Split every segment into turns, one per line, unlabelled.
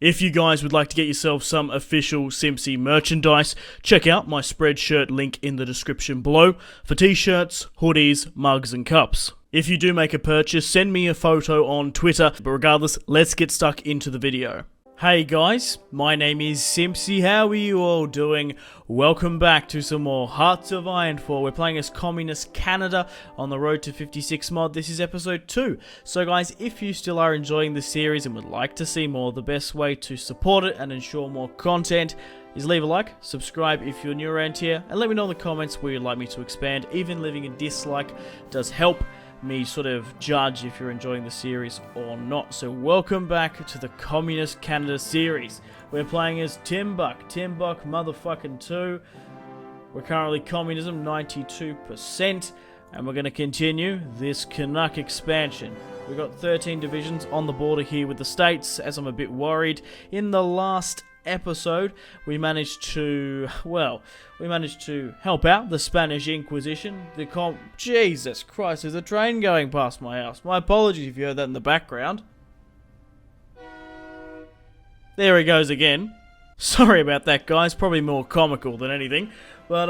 If you guys would like to get yourself some official Simpzy merchandise, check out my Spreadshirt link in the description below for t-shirts, hoodies, mugs and cups. If you do make a purchase, send me a photo on Twitter, but regardless, let's get stuck into the video. Hey guys, my name is Simpzy, how are you all doing? Welcome back to some more Hearts of INVADES. We're playing as Communist Canada on the road to 56 mod. This is episode 2. So guys, if you still are enjoying the series and would like to see more, the best way to support it and ensure more content is leave a like, subscribe if you're new around here, and let me know in the comments where you'd like me to expand. Even leaving a dislike does help me sort of judge if you're enjoying the series or not. So welcome back to the Communist Canada series. We're playing as Timbuk motherfucking 2. We're currently communism 92%, and we're going to continue this Canuck expansion. We've got 13 divisions on the border here with the States, as I'm a bit worried. In the last episode, we managed to help out the Spanish Inquisition. Jesus Christ, there's a train going past my house. My apologies if you heard that in the background. There he goes again. Sorry about that, guys. Probably more comical than anything. But,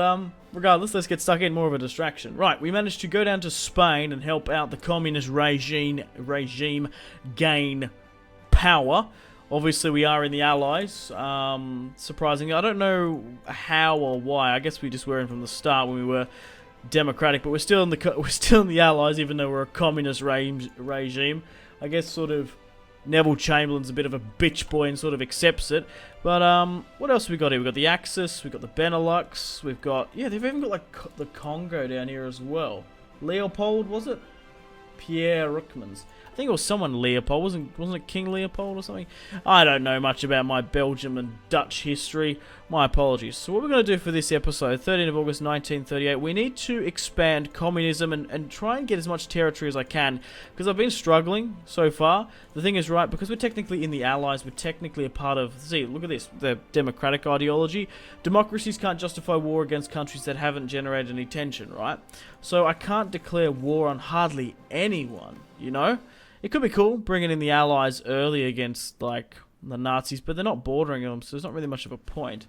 regardless, let's get stuck in. More of a distraction. Right, we managed to go down to Spain and help out the communist regime gain power. Obviously, we are in the Allies. Surprisingly, I don't know how or why. I guess we just were in from the start when we were democratic, but we're still in the Allies, even though we're a communist regime. I guess sort of Neville Chamberlain's a bit of a bitch boy and sort of accepts it. But what else have we got here? We've got the Axis, we've got the Benelux, we've got they've even got like the Congo down here as well. Leopold, was it? Pierre Ruckmans. I think it was someone Leopold. Wasn't it King Leopold or something? I don't know much about my Belgium and Dutch history. My apologies. So what we're going to do for this episode, 13th of August 1938, we need to expand communism and try and get as much territory as I can, because I've been struggling so far. The thing is, right, because we're technically in the Allies, we're technically a part of, see, look at this, the democratic ideology. Democracies can't justify war against countries that haven't generated any tension, right? So I can't declare war on hardly anyone, you know? It could be cool bringing in the Allies early against, like, the Nazis, but they're not bordering them, so there's not really much of a point.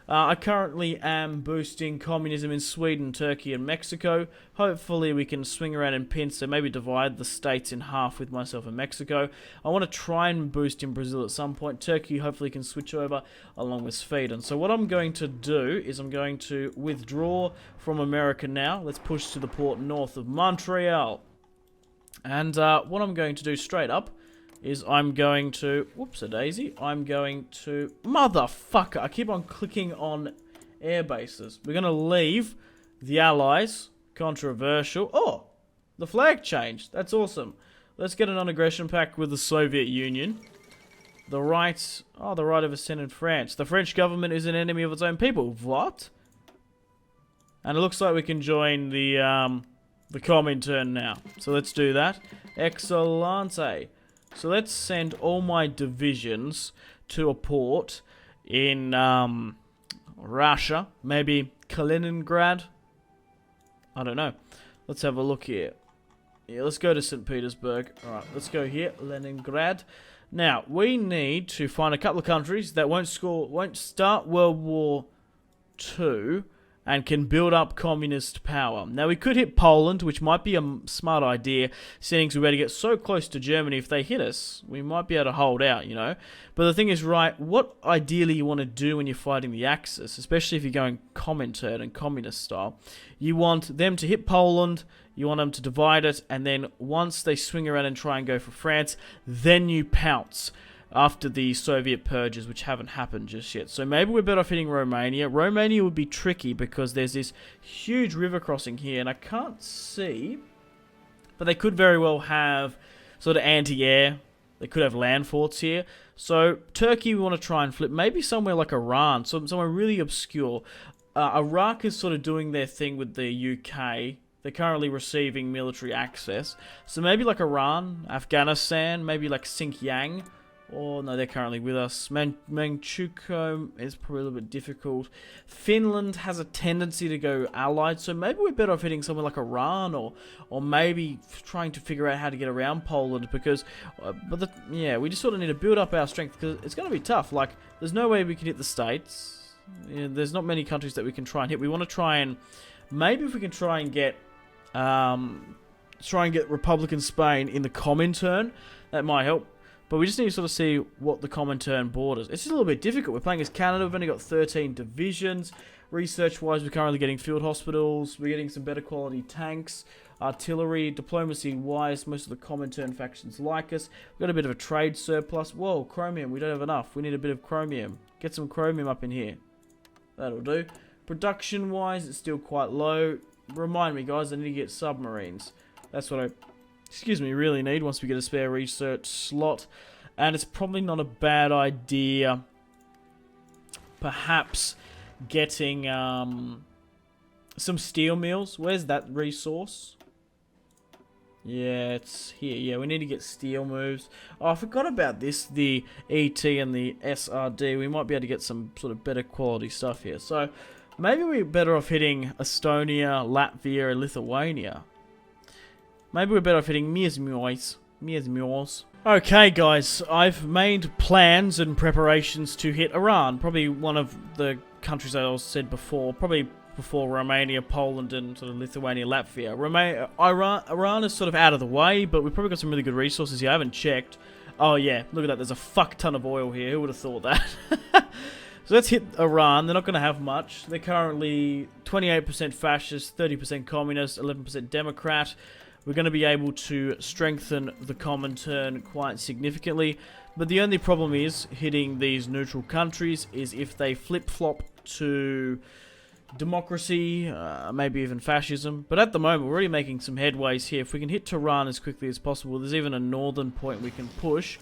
I currently am boosting communism in Sweden, Turkey, and Mexico. Hopefully we can swing around and pinch, so maybe divide the states in half with myself and Mexico. I want to try and boost in Brazil at some point. Turkey hopefully can switch over along with Sweden. So what I'm going to do is I'm going to withdraw from America now. Let's push to the port north of Montreal. And what I'm going to do straight up is I'm going to... Whoops-a-daisy. I'm going to... Motherfucker! I keep on clicking on air bases. We're going to leave the Allies. Controversial. Oh! The flag changed. That's awesome. Let's get a non-aggression pact with the Soviet Union. The right... Oh, the right of assent in France. The French government is an enemy of its own people. What? And it looks like we can join the Comintern now. So let's do that. Excellente. So let's send all my divisions to a port in Russia. Maybe Kaliningrad. I don't know. Let's have a look here. Yeah, let's go to St. Petersburg. Alright, let's go here. Leningrad. Now, we need to find a couple of countries that won't start World War II and can build up communist power. Now, we could hit Poland, which might be a smart idea, seeing we're going to get so close to Germany. If they hit us, we might be able to hold out, you know. But the thing is, right, what ideally you want to do when you're fighting the Axis, especially if you're going Comintern and communist style, you want them to hit Poland, you want them to divide it, and then once they swing around and try and go for France, then you pounce after the Soviet purges, which haven't happened just yet. So maybe we're better off hitting Romania. Romania would be tricky because there's this huge river crossing here, and I can't see, but they could very well have sort of anti-air. They could have land forts here. So Turkey we want to try and flip. Maybe somewhere like Iran, somewhere really obscure. Iraq is sort of doing their thing with the UK. They're currently receiving military access. So maybe like Iran, Afghanistan, maybe like Xinjiang. Oh, no, they're currently with us. Manchukuo is probably a little bit difficult. Finland has a tendency to go allied, so maybe we're better off hitting somewhere like Iran, or maybe trying to figure out how to get around Poland, because, yeah, we just sort of need to build up our strength, because it's going to be tough. Like, there's no way we can hit the States. You know, there's not many countries that we can try and hit. We want to try and, maybe if we can try and get Republican Spain in the Comintern, that might help. But we just need to sort of see what the Comintern borders. It's just a little bit difficult. We're playing as Canada. We've only got 13 divisions. Research-wise, we're currently getting field hospitals. We're getting some better quality tanks. Artillery. Diplomacy-wise, most of the Comintern factions like us. We've got a bit of a trade surplus. Whoa, chromium. We don't have enough. We need a bit of chromium. Get some chromium up in here. That'll do. Production-wise, it's still quite low. Remind me, guys, I need to get submarines. That's what I... really need once we get a spare research slot. And it's probably not a bad idea, perhaps, getting some steel mills. Where's that resource? Yeah, it's here. Yeah, we need to get steel moves. Oh, I forgot about this, the ET and the SRD. We might be able to get some sort of better quality stuff here. So, maybe we're better off hitting Estonia, Latvia, and Lithuania. Maybe we're better off hitting Miasmuis. Okay, guys, I've made plans and preparations to hit Iran. Probably one of the countries I said before. Probably before Romania, Poland, and sort of Lithuania, Latvia. Iran is sort of out of the way, but we've probably got some really good resources here. I haven't checked. Oh, yeah, look at that. There's a fuck ton of oil here. Who would have thought that? So let's hit Iran. They're not going to have much. They're currently 28% fascist, 30% communist, 11% Democrat. We're going to be able to strengthen the Comintern quite significantly. But the only problem is hitting these neutral countries is if they flip-flop to democracy, maybe even fascism. But at the moment, we're already making some headways here. If we can hit Tehran as quickly as possible, there's even a northern point we can push.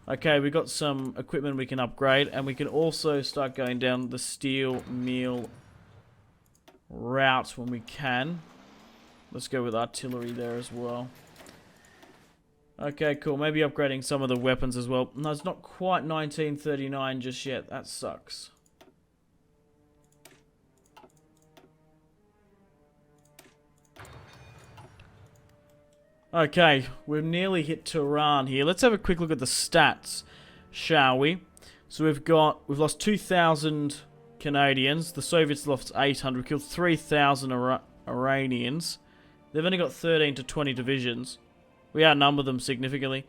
Okay, we got some equipment we can upgrade. And we can also start going down the steel mill route when we can. Let's go with artillery there as well. Okay, cool. Maybe upgrading some of the weapons as well. No, it's not quite 1939 just yet. That sucks. Okay, we've nearly hit Tehran here. Let's have a quick look at the stats, shall we? So we've lost 2,000 Canadians. The Soviets lost 800. We killed 3,000 Iranians. They've only got 13 to 20 divisions. We outnumber them significantly.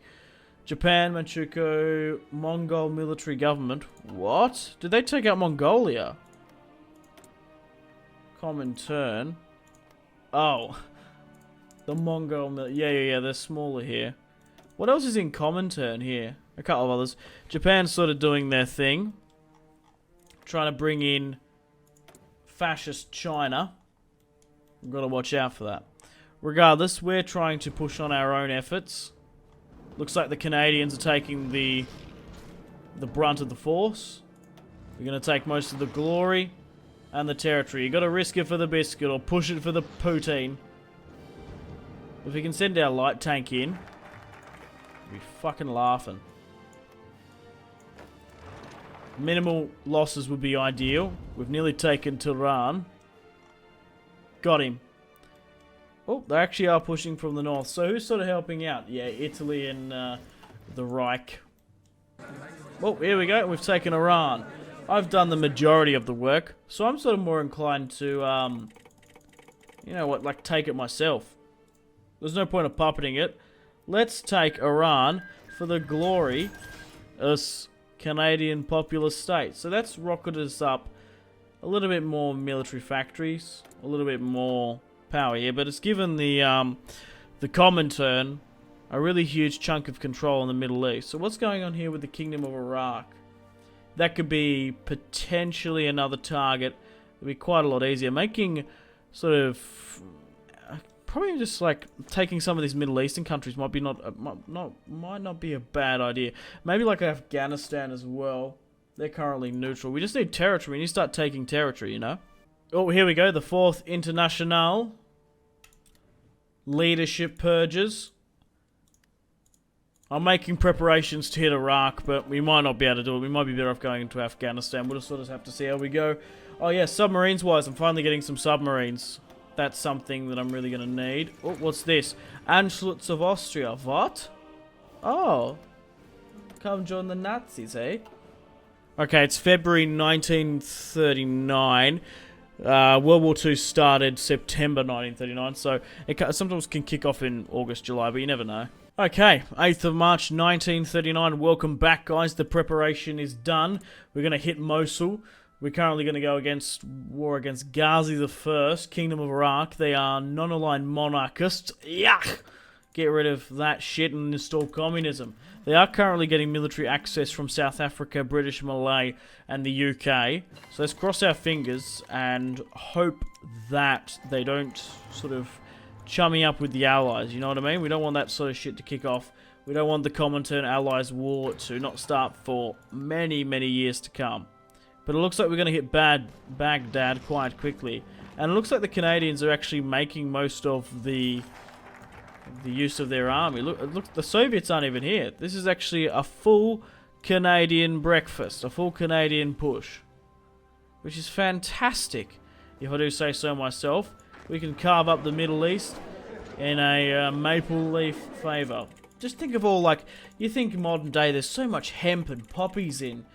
Japan, Manchukuo, Mongol military government. What? Did they take out Mongolia? Comintern. Oh. The Mongol... Yeah, they're smaller here. What else is in Comintern here? A couple of others. Japan's sort of doing their thing. Trying to bring in fascist China. We've got to watch out for that. Regardless, we're trying to push on our own efforts. Looks like the Canadians are taking the brunt of the force. We're going to take most of the glory and the territory. You got to risk it for the biscuit or push it for the poutine. If we can send our light tank in, we'll be fucking laughing. Minimal losses would be ideal. We've nearly taken Tehran. Got him. Oh, they actually are pushing from the north. So who's sort of helping out? Yeah, Italy and the Reich. Oh, here we go. We've taken Iran. I've done the majority of the work. So I'm sort of more inclined to, you know what, like take it myself. There's no point of puppeting it. Let's take Iran for the glory of Canadian populous state. So that's rocketed us up a little bit more military factories, a little bit more power here, but it's given the Comintern a really huge chunk of control in the Middle East. So what's going on here with the Kingdom of Iraq? That could be potentially another target. It'd be quite a lot easier. Making sort of probably just like taking some of these Middle Eastern countries might not be a bad idea. Maybe like Afghanistan as well. They're currently neutral. We just need territory. We need to start taking territory, you know? Oh, here we go. The 4th International. Leadership purges. I'm making preparations to hit Iraq, but we might not be able to do it. We might be better off going into Afghanistan. We'll just sort of have to see how we go. Oh yeah, submarines-wise, I'm finally getting some submarines. That's something that I'm really going to need. Oh, what's this? Anschluss of Austria. What? Oh. Come join the Nazis, eh? Okay, it's February 1939. World War II started September 1939, so it sometimes can kick off in August, July, but you never know. Okay, 8th of March 1939. Welcome back, guys. The preparation is done. We're going to hit Mosul. We're currently going to go against war against Ghazi I, Kingdom of Iraq. They are non-aligned monarchists. Yuck! Get rid of that shit and install communism. They are currently getting military access from South Africa, British Malay, and the UK. So let's cross our fingers and hope that they don't sort of chummy up with the Allies, you know what I mean? We don't want that sort of shit to kick off. We don't want the Comintern Allies war to not start for many, many years to come. But it looks like we're going to hit Baghdad quite quickly. And it looks like the Canadians are actually making most of the use of their army. Look, the Soviets aren't even here. This is actually a full Canadian breakfast, a full Canadian push, which is fantastic, if I do say so myself. We can carve up the Middle East in a maple leaf favour. Just think of all, like, you think modern day, there's so much hemp and poppies in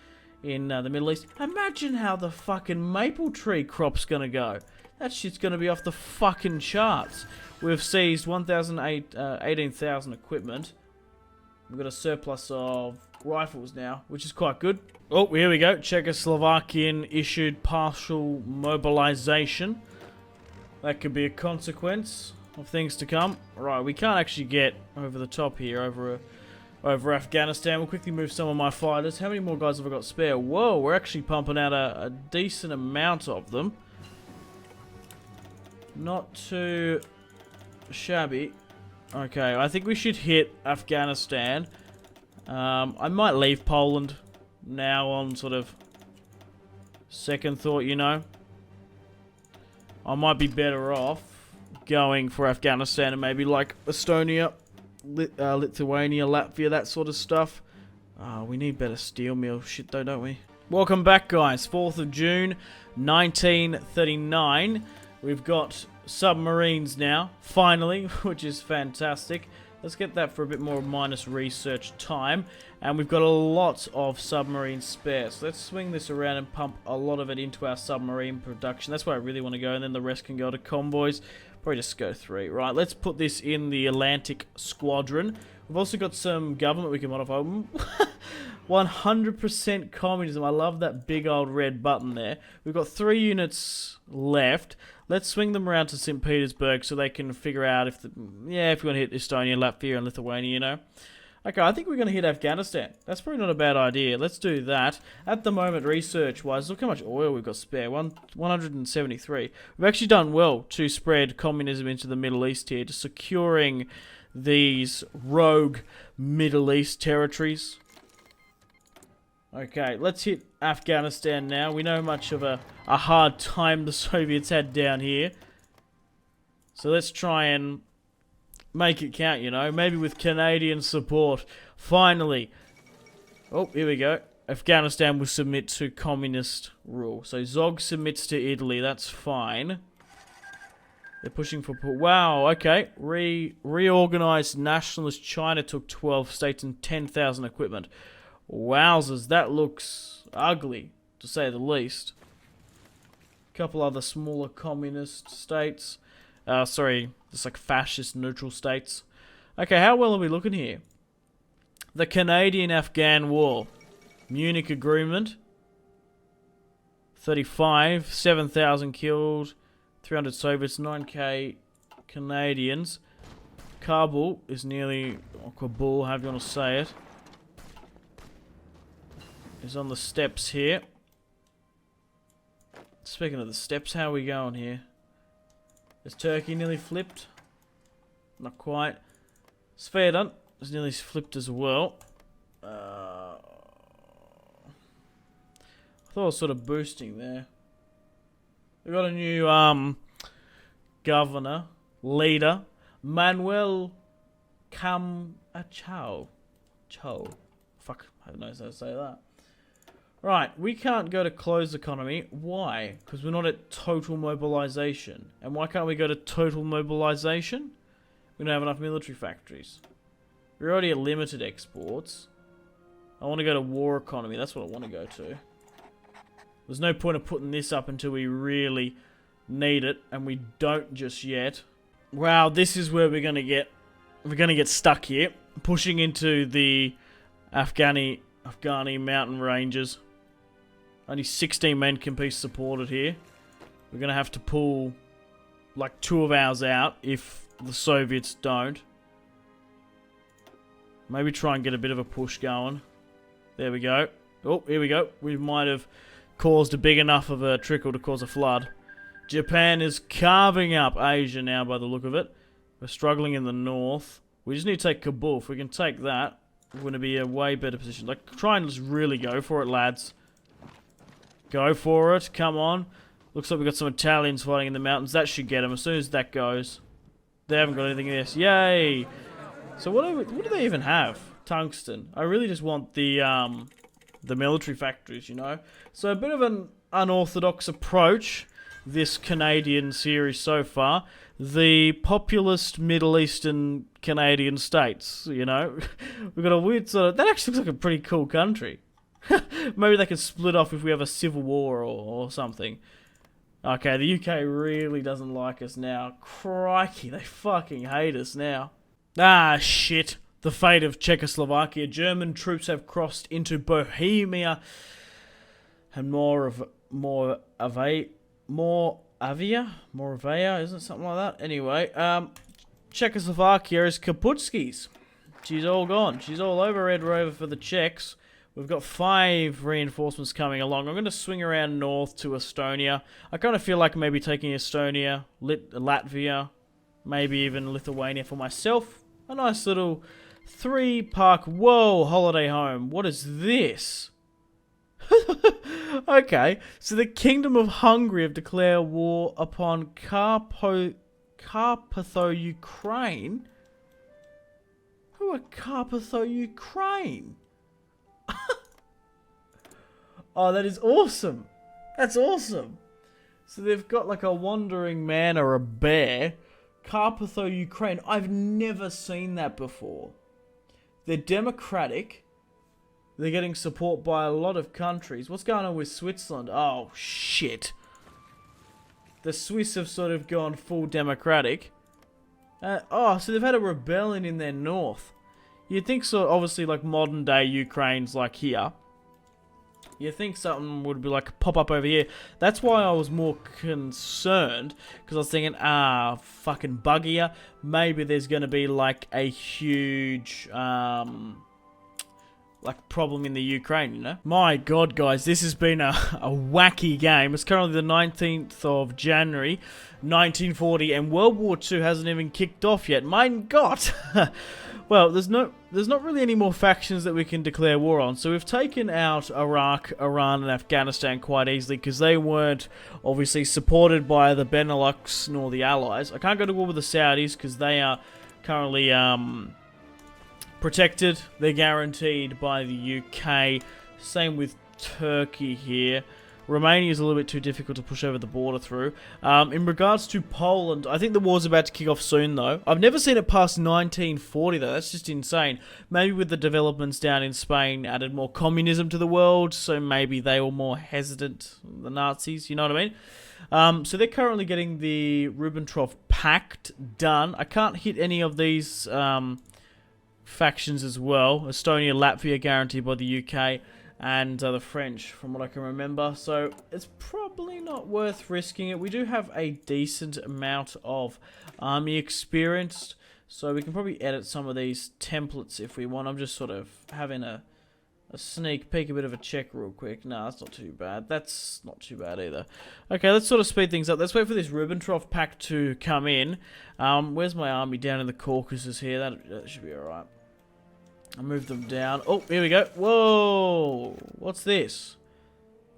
the Middle East. Imagine how the fucking maple tree crop's gonna go. That shit's gonna be off the fucking charts. We've seized 18,000 equipment. We've got a surplus of rifles now, which is quite good. Oh, here we go. Czechoslovakian issued partial mobilization. That could be a consequence of things to come. Right, we can't actually get over the top here, over Afghanistan. We'll quickly move some of my fighters. How many more guys have I got spare? Whoa, we're actually pumping out a decent amount of them. Not too shabby. Okay, I think we should hit Afghanistan. I might leave Poland now on sort of second thought, you know. I might be better off going for Afghanistan and maybe like Estonia, Lithuania, Latvia, that sort of stuff. We need better steel mill shit though, don't we? Welcome back, guys. 4th of June, 1939. We've got submarines now, finally, which is fantastic. Let's get that for a bit more minus research time. And we've got a lot of submarine spare. So let's swing this around and pump a lot of it into our submarine production. That's where I really want to go. And then the rest can go to convoys. Probably just go 3. Right, let's put this in the Atlantic Squadron. We've also got some government we can modify. 100% communism. I love that big old red button there. We've got 3 units left. Let's swing them around to St. Petersburg so they can figure out if we want to hit Estonia, Latvia, and Lithuania, you know. Okay, I think we're going to hit Afghanistan. That's probably not a bad idea. Let's do that. At the moment, research-wise, look how much oil we've got spare. 173. We've actually done well to spread communism into the Middle East here, just securing these rogue Middle East territories. Okay, let's hit Afghanistan now. We know how much of a hard time the Soviets had down here. So let's try and make it count, you know. Maybe with Canadian support. Finally. Oh, here we go. Afghanistan will submit to communist rule. So Zog submits to Italy. That's fine. They're pushing for... Wow, okay. Reorganized nationalist China took 12 states and 10,000 equipment. Wowzers, that looks ugly, to say the least. A couple other smaller communist states. Sorry, just like fascist neutral states. Okay, how well are we looking here? The Canadian-Afghan War. Munich Agreement. 35, 7,000 killed, 300 Soviets, 9k Canadians. Kabul is nearly, or Kabul, however you want to say it, is on the steps here. Speaking of the steps, how are we going here? Is Turkey nearly flipped? Not quite. Sverdun is nearly flipped as well. I thought I was sort of boosting there. We got a new governor, leader, Manuel Camachao. Cho. Fuck, I don't know how to say that. Right, we can't go to closed economy. Why? Because we're not at total mobilization. And why can't we go to total mobilization? We don't have enough military factories. We're already at limited exports. I want to go to war economy. That's what I want to go to. There's no point of putting this up until we really need it, and we don't just yet. Wow, this is where we're gonna get stuck here, pushing into the Afghani mountain ranges. Only 16 men can be supported here. We're gonna have to pull like 2 of ours out if the Soviets don't. Maybe try and get a bit of a push going. There we go. Oh, here we go. We might have caused a big enough of a trickle to cause a flood. Japan is carving up Asia now by the look of it. We're struggling in the north. We just need to take Kabul. If we can take that, we're going to be in a way better position. Like, try and just really go for it, lads. Go for it. Come on. Looks like we've got some Italians fighting in the mountains. That should get them as soon as that goes. They haven't got anything in this. Yay! So what do they even have? Tungsten. I really just want the military factories, you know? So a bit of an unorthodox approach, this Canadian series so far. The populist Middle Eastern Canadian states, you know? We've got a weird sort of... That actually looks like a pretty cool country. Maybe they can split off if we have a civil war or something. Okay, the UK really doesn't like us now. Crikey, they fucking hate us now. Ah, shit. The fate of Czechoslovakia. German troops have crossed into Bohemia and Moravia, isn't it something like that? Anyway, Czechoslovakia is Kaputski's. She's all gone. She's all over Red Rover for the Czechs. We've got 5 reinforcements coming along. I'm going to swing around north to Estonia. I kind of feel like maybe taking Estonia, Latvia, maybe even Lithuania for myself. A nice little 3-park, whoa, holiday home. What is this? Okay, so the Kingdom of Hungary have declared war upon Carpatho-Ukraine. Who are Carpatho-Ukraine? Oh, that is awesome. That's awesome. So they've got like a wandering man or a bear. Carpatho-Ukraine. I've never seen that before. They're democratic. They're getting support by a lot of countries. What's going on with Switzerland? Oh, shit. The Swiss have sort of gone full democratic. Oh, so they've had a rebellion in their north. You'd think so, obviously, like modern day Ukraine's like here. You'd think something would be like pop up over here. That's why I was more concerned. Because I was thinking, fucking buggier. Maybe there's going to be like a huge, like problem in the Ukraine, you know? My god, guys, this has been a wacky game. It's currently the 19th of January, 1940, and World War II hasn't even kicked off yet. My god! Well, there's not really any more factions that we can declare war on. So we've taken out Iraq, Iran, and Afghanistan quite easily because they weren't obviously supported by the Benelux nor the Allies. I can't go to war with the Saudis because they are currently protected. They're guaranteed by the UK. Same with Turkey here. Romania is a little bit too difficult to push over the border through. In regards to Poland, I think the war's about to kick off soon, though. I've never seen it past 1940, though. That's just insane. Maybe with the developments down in Spain added more communism to the world, so maybe they were more hesitant, the Nazis, you know what I mean? So they're currently getting the Ribbentrop Pact done. I can't hit any of these factions as well. Estonia, Latvia guaranteed by the UK. And the French, from what I can remember. So, it's probably not worth risking it. We do have a decent amount of army experience. So, we can probably edit some of these templates if we want. I'm just sort of having a sneak peek, a bit of a check real quick. No, that's not too bad. That's not too bad either. Okay, let's sort of speed things up. Let's wait for this Ribbentrop Pact to come in. Where's my army? Down in the Caucasus here. That should be alright. I'll move them down. Oh, here we go. Whoa! What's this?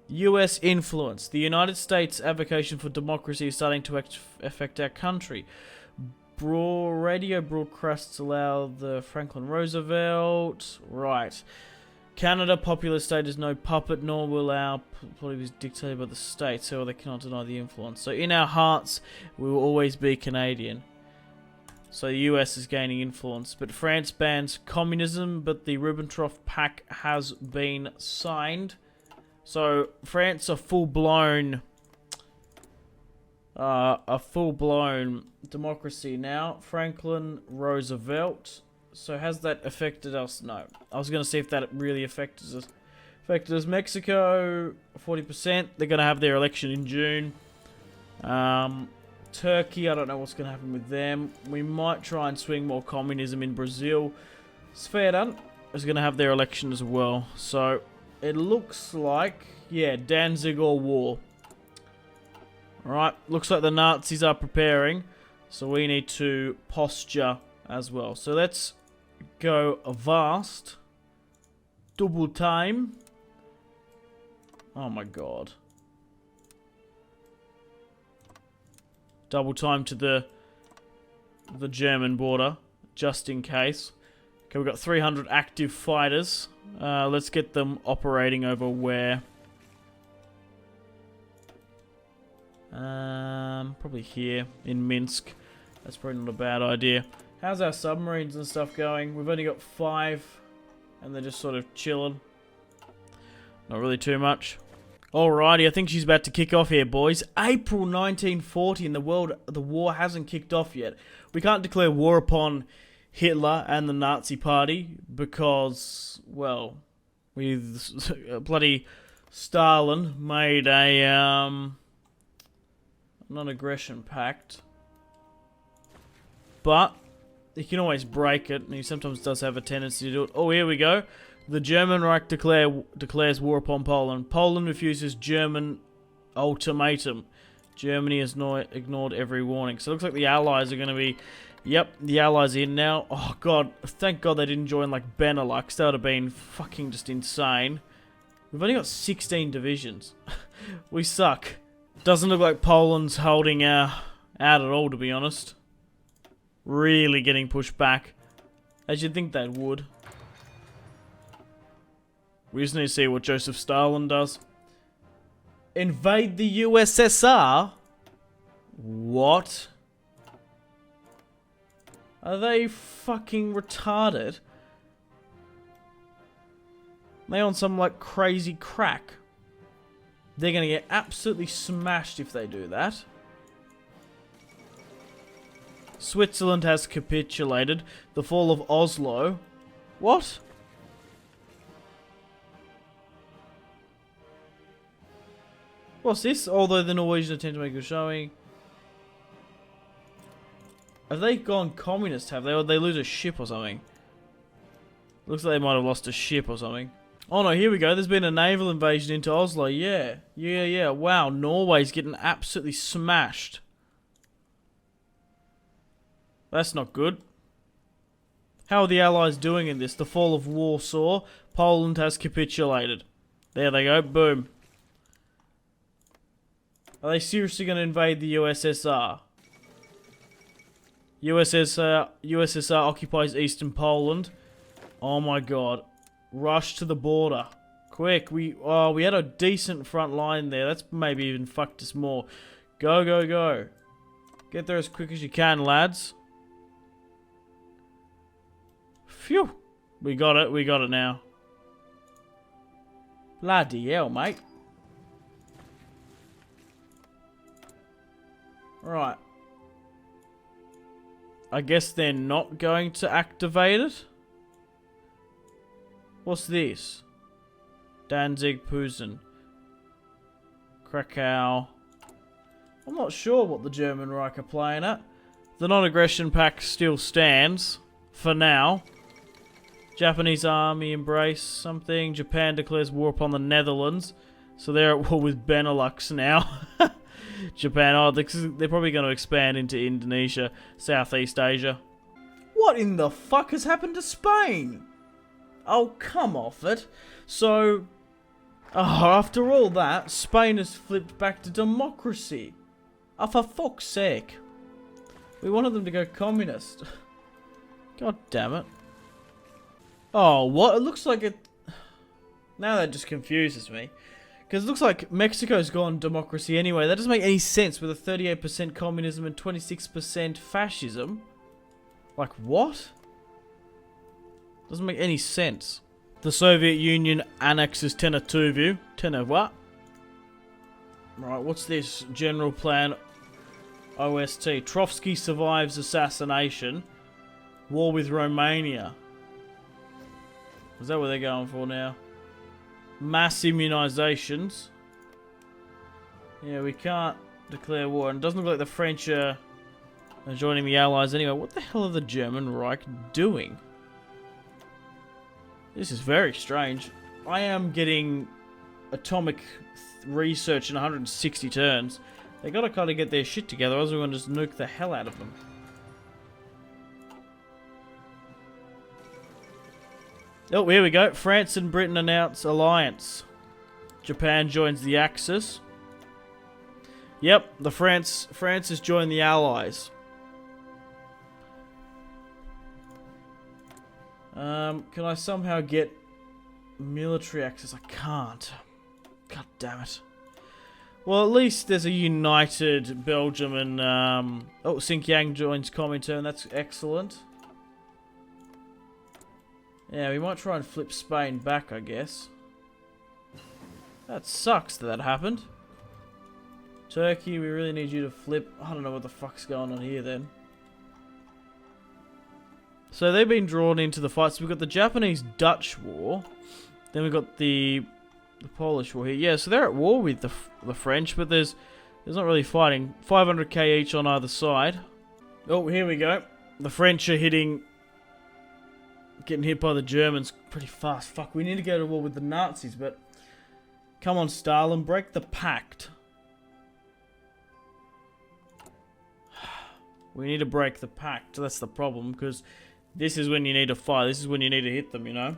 US influence. The United States' advocacy for democracy is starting to affect our country. Radio broadcasts allow the Franklin Roosevelt. Right. Canada, popular state, is no puppet, nor will our polity be dictated by the state, so they cannot deny the influence. So in our hearts, we will always be Canadian. So the US is gaining influence. But France bans communism, but the Ribbentrop Pact has been signed. So France are full-blown democracy now. Franklin Roosevelt. So has that affected us? No. I was going to see if that really affected us. Mexico, 40%. They're going to have their election in June. Turkey, I don't know what's going to happen with them. We might try and swing more communism in Brazil. Sweden is going to have their election as well. So it looks like, yeah, Danzig or war. Alright, looks like the Nazis are preparing. So we need to posture as well. So let's go avast. Double time. Oh my god. Double time to the German border, just in case. Okay, we've got 300 active fighters. Let's get them operating over where? Probably here in Minsk. That's probably not a bad idea. How's our submarines and stuff going? We've only got 5, and they're just sort of chilling. Not really too much. Alrighty, I think she's about to kick off here, boys. April 1940, and the war hasn't kicked off yet. We can't declare war upon Hitler and the Nazi Party because, well, bloody Stalin made a non-aggression pact. But he can always break it, and he sometimes does have a tendency to do it. Oh, here we go. The German Reich declares war upon Poland. Poland refuses German ultimatum. Germany has ignored every warning. So it looks like the Allies are going to be... Yep, the Allies are in now. Oh, God. Thank God they didn't join, like, Benelux. That would have been fucking just insane. We've only got 16 divisions. We suck. Doesn't look like Poland's holding out at all, to be honest. Really getting pushed back. As you'd think they would. We just need to see what Joseph Stalin does. Invade the USSR? What? Are they fucking retarded? They on some like crazy crack. They're gonna get absolutely smashed if they do that. Switzerland has capitulated. The fall of Oslo. What? What's this? Although the Norwegians attempt to make a showing. Have they gone communist, have they? Or did they lose a ship or something? Looks like they might have lost a ship or something. Oh no, here we go. There's been a naval invasion into Oslo. Yeah. Yeah. Wow, Norway's getting absolutely smashed. That's not good. How are the Allies doing in this? The fall of Warsaw. Poland has capitulated. There they go. Boom. Are they seriously going to invade the USSR? USSR occupies eastern Poland. Oh my god. Rush to the border. Quick. We had a decent front line there. That's maybe even fucked us more. Go, go, go. Get there as quick as you can, lads. Phew. We got it. We got it now. Bloody hell, mate. Right. I guess they're not going to activate it? What's this? Danzig, Pusen. Krakow. I'm not sure what the German Reich are playing at. The non-aggression pact still stands. For now. Japanese army embrace something. Japan declares war upon the Netherlands. So they're at war with Benelux now. Japan, oh, they're probably going to expand into Indonesia, Southeast Asia. What in the fuck has happened to Spain? Oh, come off it. So, after all that, Spain has flipped back to democracy. Oh, for fuck's sake. We wanted them to go communist. God damn it. Oh, what? It looks like it... Now that just confuses me. Because it looks like Mexico's gone democracy anyway. That doesn't make any sense with a 38% communism and 26% fascism. Like, what? Doesn't make any sense. The Soviet Union annexes Tenatuvu. What? Right, what's this? General Plan OST. Trotsky survives assassination. War with Romania. Is that what they're going for now? Mass immunizations. Yeah, we can't declare war. And it doesn't look like the French are joining the Allies anyway. What the hell are the German Reich doing? This is very strange. I am getting atomic research in 160 turns. They gotta kind of get their shit together, otherwise we're gonna just nuke the hell out of them. Oh, here we go. France and Britain announce alliance. Japan joins the Axis. Yep, the France has joined the Allies. Can I somehow get military access? I can't. God damn it. Well, at least there's a united Belgium and, oh, Xinjiang joins Comintern. That's excellent. Yeah, we might try and flip Spain back, I guess. That sucks that happened. Turkey, we really need you to flip. I don't know what the fuck's going on here then. So they've been drawn into the fights. We've got the Japanese-Dutch war. Then we've got the Polish war here. Yeah, so they're at war with the French, but there's not really fighting. 500k each on either side. Oh, here we go. The French are getting hit by the Germans pretty fast. Fuck, we need to go to war with the Nazis, but... Come on, Stalin, break the pact. We need to break the pact. That's the problem, because this is when you need to fight. This is when you need to hit them, you know?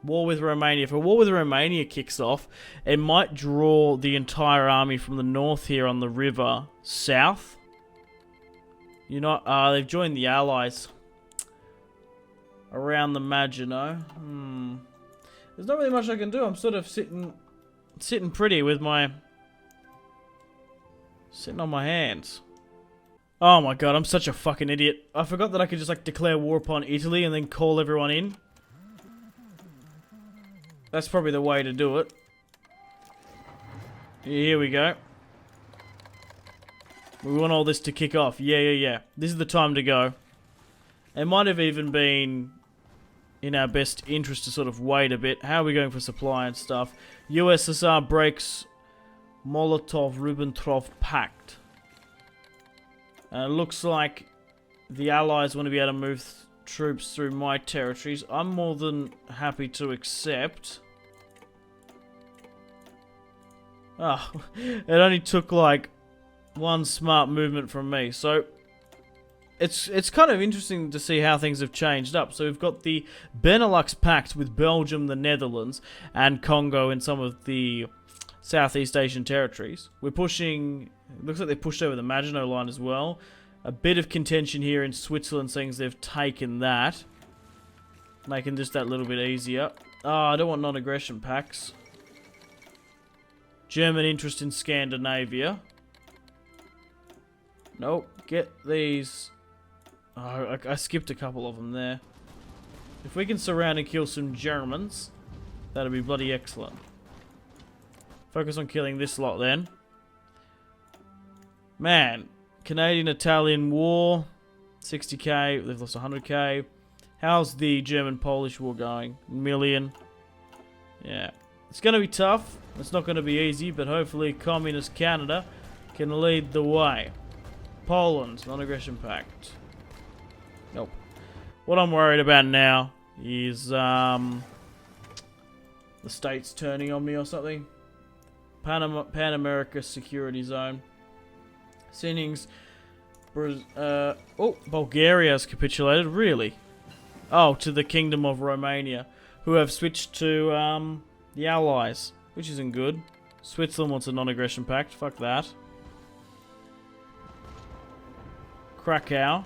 War with Romania. If a war with Romania kicks off, it might draw the entire army from the north here on the river south. You know, they've joined the Allies around the Maginot. There's not really much I can do. I'm sort of sitting pretty with my... Sitting on my hands. Oh my god, I'm such a fucking idiot. I forgot that I could just, like, declare war upon Italy and then call everyone in. That's probably the way to do it. Here we go. We want all this to kick off. Yeah. This is the time to go. It might have even been in our best interest to sort of wait a bit. How are we going for supply and stuff? USSR breaks Molotov-Ribbentrop Pact. It looks like the Allies want to be able to move troops through my territories. I'm more than happy to accept. Oh, it only took like one smart movement from me. So it's kind of interesting to see how things have changed up. So we've got the Benelux Pact with Belgium, the Netherlands, and Congo and some of the Southeast Asian territories. We're pushing... It looks like they pushed over the Maginot Line as well. A bit of contention here in Switzerland, seeing as they've taken that. Making just that little bit easier. Oh, I don't want non-aggression pacts. German interest in Scandinavia. Nope. Get these... Oh, I skipped a couple of them there. If we can surround and kill some Germans, that'd be bloody excellent. Focus on killing this lot then. Man, Canadian-Italian war, 60k, they've lost 100k. How's the German-Polish war going? Million. Yeah. It's going to be tough. It's not going to be easy, but hopefully Communist Canada can lead the way. Poland, non-aggression pact. Nope. What I'm worried about now is the States turning on me or something. Pan America Security Zone. Sinnings. Oh, Bulgaria's capitulated. Really? Oh, to the Kingdom of Romania, who have switched to the Allies, which isn't good. Switzerland wants a non-aggression pact. Fuck that. Krakow.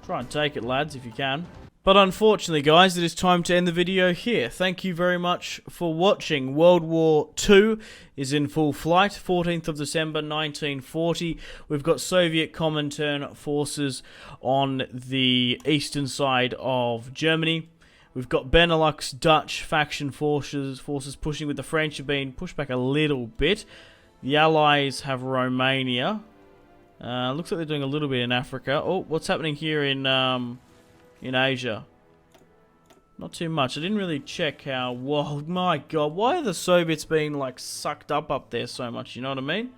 Try and take it, lads, if you can. But unfortunately, guys, it is time to end the video here. Thank you very much for watching. World War II is in full flight. 14th of December, 1940. We've got Soviet Comintern forces on the eastern side of Germany. We've got Benelux Dutch faction forces pushing with the French have been pushed back a little bit. The Allies have Romania. Looks like they're doing a little bit in Africa. Oh, what's happening here in Asia? Not too much. I didn't really check how... Whoa, my god. Why are the Soviets being, like, sucked up there so much? You know what I mean?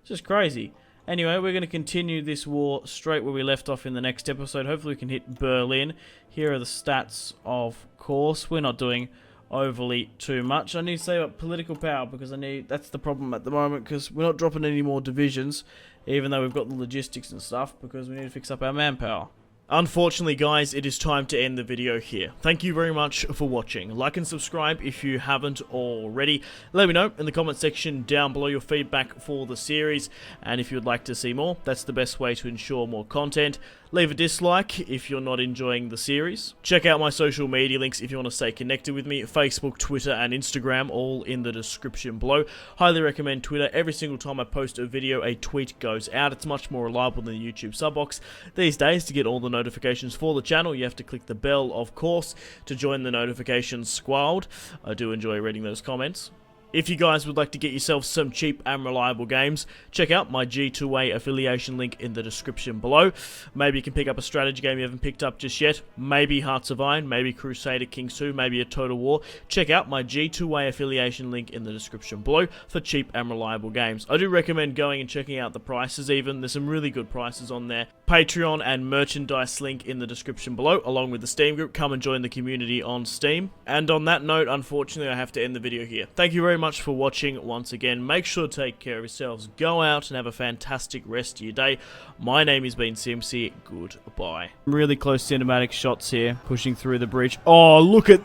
It's just crazy. Anyway, we're going to continue this war straight where we left off in the next episode. Hopefully we can hit Berlin. Here are the stats, of course. We're not doing overly too much. I need to save up political power because that's the problem at the moment, because we're not dropping any more divisions, even though we've got the logistics and stuff, because we need to fix up our manpower. Unfortunately, guys, it is time to end the video here. Thank you very much for watching. Like and subscribe if you haven't already. Let me know in the comment section down below your feedback for the series, and if you would like to see more, that's the best way to ensure more content. Leave a dislike if you're not enjoying the series. Check out my social media links if you want to stay connected with me. Facebook, Twitter, and Instagram, all in the description below. Highly recommend Twitter. Every single time I post a video, a tweet goes out. It's much more reliable than the YouTube sub box. These days, to get all the notifications for the channel, you have to click the bell, of course, to join the notifications squad. I do enjoy reading those comments. If you guys would like to get yourself some cheap and reliable games, check out my G2A affiliation link in the description below. Maybe you can pick up a strategy game you haven't picked up just yet. Maybe Hearts of Iron, maybe Crusader Kings 2, maybe a Total War. Check out my G2A affiliation link in the description below for cheap and reliable games. I do recommend going and checking out the prices even. There's some really good prices on there. Patreon and merchandise link in the description below, along with the Steam group. Come and join the community on Steam. And on that note, unfortunately, I have to end the video here. Thank you very much for watching once again. Make sure to take care of yourselves. Go out and have a fantastic rest of your day. My name has been Simpzy. Goodbye. Really close cinematic shots here, pushing through the bridge. Oh, look at...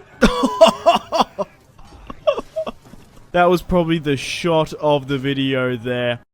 That was probably the shot of the video there.